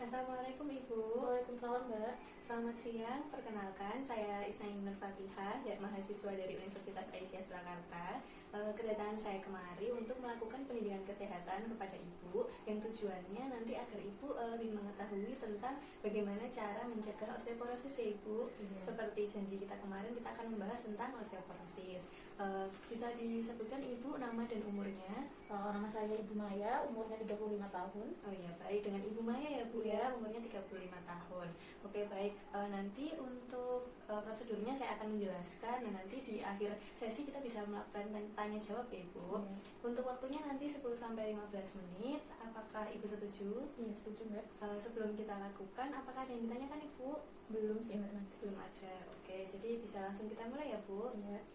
Assalamualaikum Ibu. Waalaikumsalam, Mbak. Selamat siang. Perkenalkan, saya Isnain Nur Fatihah, dan mahasiswa dari Universitas Aisyah Surakarta. Kedatangan saya kemari untuk melakukan pendidikan kesehatan kepada Ibu, yang tujuannya nanti agar Ibu lebih mengetahui tentang bagaimana cara mencegah osteoporosis ya Ibu. Iya. Seperti janji kita kemarin, kita akan membahas tentang osteoporosis. Bisa disebutkan Ibu nama dan umurnya? Nama saya Ibu Maya, umurnya 35 tahun. Oh iya, baik. Dengan Ibu Maya ya Bu ya, umurnya 35 tahun. Oke, baik. Nanti untuk prosedurnya saya akan menjelaskan. Nah, nanti di akhir sesi kita bisa melakukan tanya jawab ya Ibu. Iya. Untuk waktunya nanti 10-15 menit. Apakah Ibu setuju? Iya, setuju, Mbak. Sebelum kita lakukan, apakah ada yang ditanyakan Ibu? Belum sih, Mbak. Belum ada. Oke, jadi bisa langsung kita mulai ya Bu. Iya.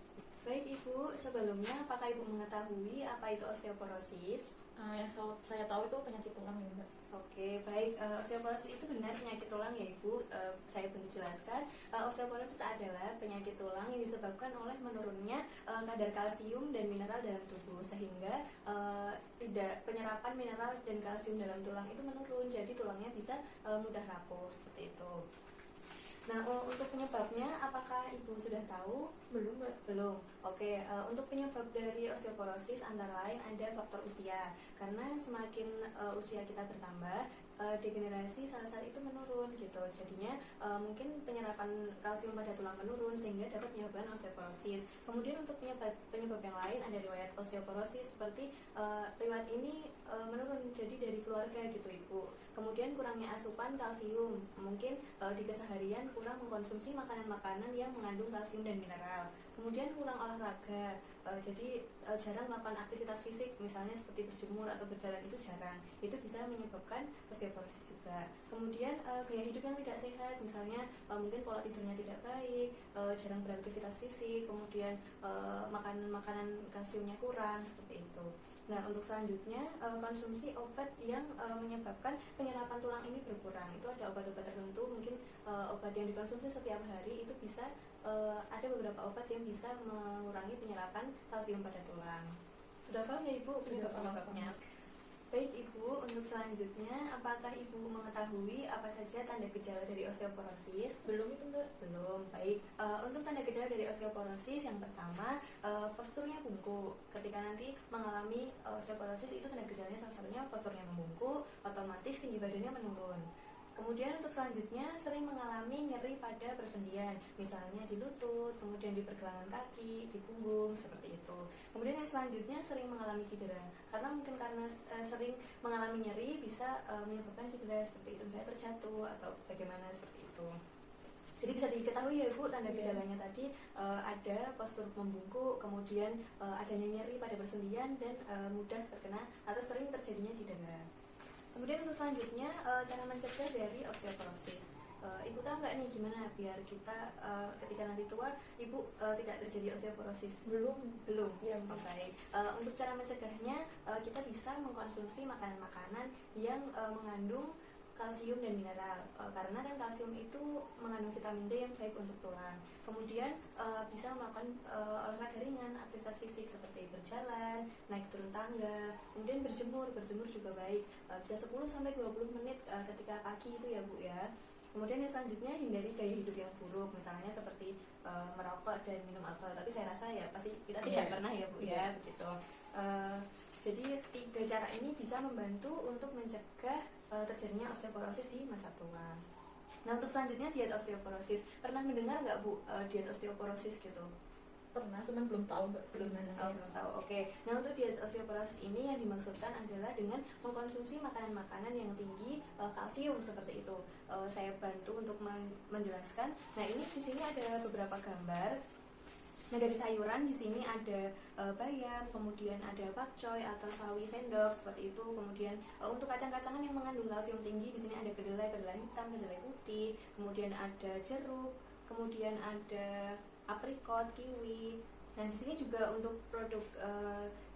Baik Ibu, sebelumnya apakah Ibu mengetahui apa itu osteoporosis? Yang saya tahu itu penyakit tulang ya, Mbak. Oke, baik. Osteoporosis itu benar penyakit tulang ya Ibu. Saya bantu jelaskan. Osteoporosis adalah penyakit tulang yang disebabkan oleh menurunnya kadar kalsium dan mineral dalam tubuh, sehingga tidak penyerapan mineral dan kalsium dalam tulang itu menurun. Jadi tulangnya bisa mudah rapuh seperti itu. Nah, untuk penyebabnya apakah Ibu sudah tahu? Belum, Mbak. Belum. Oke, untuk penyebab dari osteoporosis antara lain ada faktor usia. Karena semakin usia kita bertambah, degenerasi sel-sel itu menurun gitu. Jadinya mungkin penyerapan kalsium pada tulang menurun sehingga dapat menyebabkan osteoporosis. Kemudian untuk penyebab yang lain ada riwayat osteoporosis seperti riwayat ini menurun jadi dari keluarga gitu Ibu. Kemudian kurangnya asupan kalsium, mungkin di keseharian kurang mengkonsumsi makanan-makanan yang mengandung kalsium dan mineral. Kemudian kurang olahraga, jadi jarang melakukan aktivitas fisik, misalnya seperti berjemur atau berjalan itu jarang. Itu bisa menyebabkan osteoporosis juga. Kemudian gaya hidup yang tidak sehat, misalnya mungkin pola tidurnya tidak baik, jarang beraktivitas fisik, kemudian makan makanan kalsiumnya kurang, seperti itu. Nah, untuk selanjutnya konsumsi obat yang menyebabkan penyerapan tulang ini berkurang. Itu ada obat-obat tertentu, mungkin obat yang dikonsumsi setiap hari itu bisa ada beberapa obat yang bisa mengurangi penyerapan kalsium pada tulang. Sudah paham ya Ibu penyebab-penyebabnya? Baik Ibu, untuk selanjutnya apakah Ibu mengetahui apa saja tanda gejala dari osteoporosis? Belum itu, Mbak. Belum. Baik. Untuk tanda gejala dari osteoporosis yang pertama, posturnya bungkuk. Ketika nanti mengalami osteoporosis itu tanda gejalanya salah satunya posturnya membungkuk, otomatis tinggi badannya menurun. Kemudian untuk selanjutnya sering mengalami nyeri pada persendian, misalnya di lutut, kemudian di pergelangan kaki, di punggung, seperti itu. Kemudian yang selanjutnya sering mengalami cedera, karena mungkin karena sering mengalami nyeri bisa menyebabkan cedera seperti itu, misalnya terjatuh atau bagaimana seperti itu. Jadi bisa diketahui ya Bu, tanda gejalanya tadi ada postur membungkuk, kemudian adanya nyeri pada persendian dan mudah terkena atau sering terjadinya cedera. Kemudian untuk selanjutnya cara mencegah dari osteoporosis. Ibu tahu nggak nih gimana biar kita ketika nanti tua Ibu tidak terjadi osteoporosis? Belum. Ya, baik. Untuk cara mencegahnya kita bisa mengkonsumsi makanan-makanan yang mengandung kalsium dan mineral, karena kan kalsium itu mengandung vitamin D yang baik untuk tulang. Kemudian bisa melakukan olahraga ringan, aktivitas fisik seperti berjalan, naik turun tangga, kemudian berjemur juga baik, bisa 10-20 menit ketika pagi itu ya Bu ya. Kemudian yang selanjutnya hindari gaya hidup yang buruk, misalnya seperti merokok dan minum alkohol. Tapi saya rasa ya pasti kita tidak pernah ya Bu ya, begitu. Jadi 3 cara ini bisa membantu untuk mencegah terjadinya osteoporosis di masa tua. Nah, untuk selanjutnya diet osteoporosis. Pernah mendengar nggak Bu diet osteoporosis gitu? Pernah, cuman belum tahu, Mbak. Belum tahu. Oke. Nah, untuk diet osteoporosis ini yang dimaksudkan adalah dengan mengkonsumsi makanan-makanan yang tinggi kalsium seperti itu. Saya bantu untuk menjelaskan. Nah, ini di sini ada beberapa gambar. Nah, dari sayuran di sini ada bayam, kemudian ada pakcoy atau sawi sendok seperti itu. Kemudian untuk kacang-kacangan yang mengandung kalsium tinggi di sini ada kedelai hitam, kedelai putih, kemudian ada jeruk, kemudian ada aprikot, kiwi. Nah, di sini juga untuk produk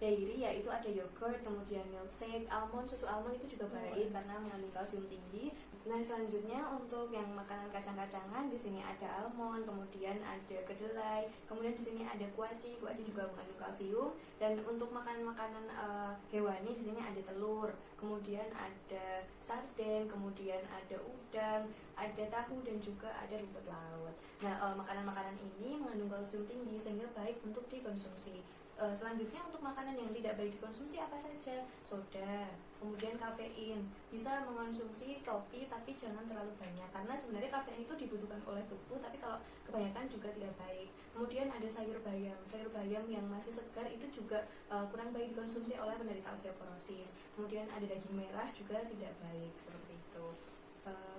dairy yaitu ada yogurt, kemudian milkshake, almond, susu almond itu juga baik karena mengandung kalsium tinggi. Nah, selanjutnya untuk yang makanan kacang-kacangan di sini ada almond, kemudian ada kedelai, kemudian di sini ada kuaci. Kuaci juga mengandung kalsium. Dan untuk makanan-makanan hewani di sini ada telur, kemudian ada sarden, kemudian ada udang, ada tahu dan juga ada rumput laut. Nah, makanan-makanan ini mengandung kalsium tinggi sehingga baik untuk dikonsumsi. Selanjutnya untuk makanan yang tidak baik dikonsumsi apa saja? Soda, kemudian kafein. Bisa mengonsumsi kopi tapi jangan terlalu banyak karena sebenarnya kafein itu dibutuhkan oleh tubuh, tapi kalau kebanyakan juga tidak baik. Kemudian ada sayur bayam yang masih segar itu juga kurang baik dikonsumsi oleh penderita osteoporosis. Kemudian ada daging merah juga tidak baik, seperti itu.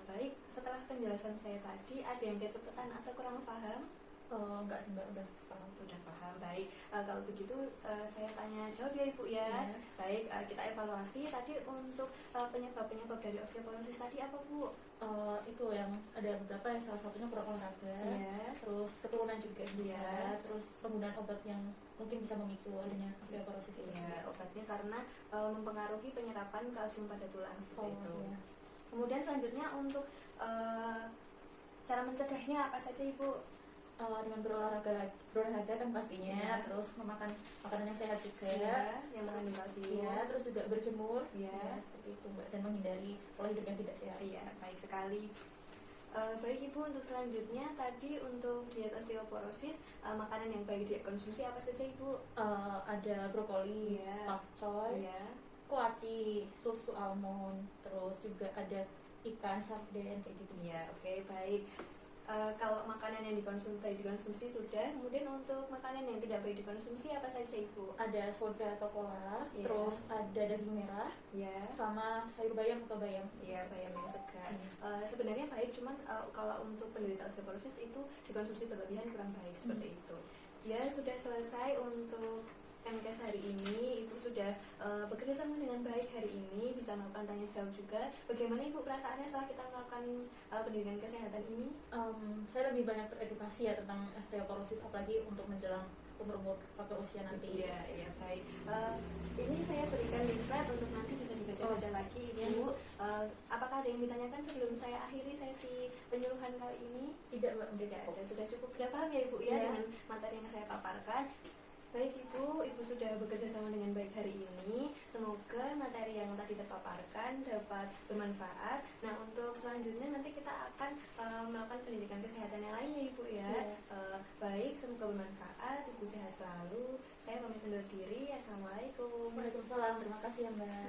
Baik, setelah penjelasan saya tadi ada yang kecepatan atau kurang paham? Enggak sih mbak, udah paham. Udah paham, baik. Kalau begitu saya tanya jawab ya Ibu ya. Baik, kita evaluasi tadi untuk penyebab-penyebab dari osteoporosis tadi apa Bu? Itu yang ada beberapa, yang salah satunya kurang olahraga, terus keturunan juga bisa, terus penggunaan obat yang mungkin bisa memicu adanya osteoporosis itu. Obatnya karena mempengaruhi penyerapan kalsium pada tulang seperti itu. Iya. Kemudian selanjutnya untuk cara mencegahnya apa saja Ibu? Dengan berolahraga kan pastinya, terus memakan makanan yang sehat juga, yang mengandung kalsium, terus juga berjemur, seperti itu mbak, dan menghindari pola hidup yang tidak sehat. Baik sekali. Baik Ibu, untuk selanjutnya tadi untuk diet osteoporosis, makanan yang baik dikonsumsi apa saja Ibu? Ada brokoli, pakcoy, kuaci, susu almond, terus juga ada ikan sarden kayak gitu. Oke, baik. Kalau makanan yang baik dikonsumsi sudah, kemudian untuk makanan yang tidak baik dikonsumsi apa saja Ibu? Ada soda atau cola, terus ada daging merah, sama sayur bayam atau bayam. Bayam yang segar. Sebenarnya baik, cuman kalau untuk penderita osteoporosis itu dikonsumsi berlebihan kurang baik, seperti itu. Sudah selesai untuk MKS hari ini. Ibu sudah bekerja sama dengan baik hari ini, bisa melakukan tanya jawab juga. Bagaimana Ibu perasaannya setelah kita melakukan pendidikan kesehatan ini? Saya lebih banyak teredukasi ya tentang osteoporosis, apalagi untuk menjelang umur faktor usia nanti. Baik. Ini saya berikan leaflet untuk nanti bisa dibaca-baca lagi Ibu. Apakah ada yang ditanyakan sebelum saya akhiri sesi penyuluhan kali ini? Tidak mbak, tidak ada. Sudah cukup, sudah paham ya Ibu dengan materi yang saya paparkan. Baik Ibu sudah bekerja sama dengan baik hari ini. Semoga materi yang tadi terpaparkan dapat bermanfaat. Nah, untuk selanjutnya nanti kita akan melakukan pendidikan kesehatan yang lainnya Ibu ya. Baik, semoga bermanfaat. Ibu sehat selalu. Saya pamit undur diri. Assalamualaikum. Waalaikumsalam. Terima kasih ya Mbak.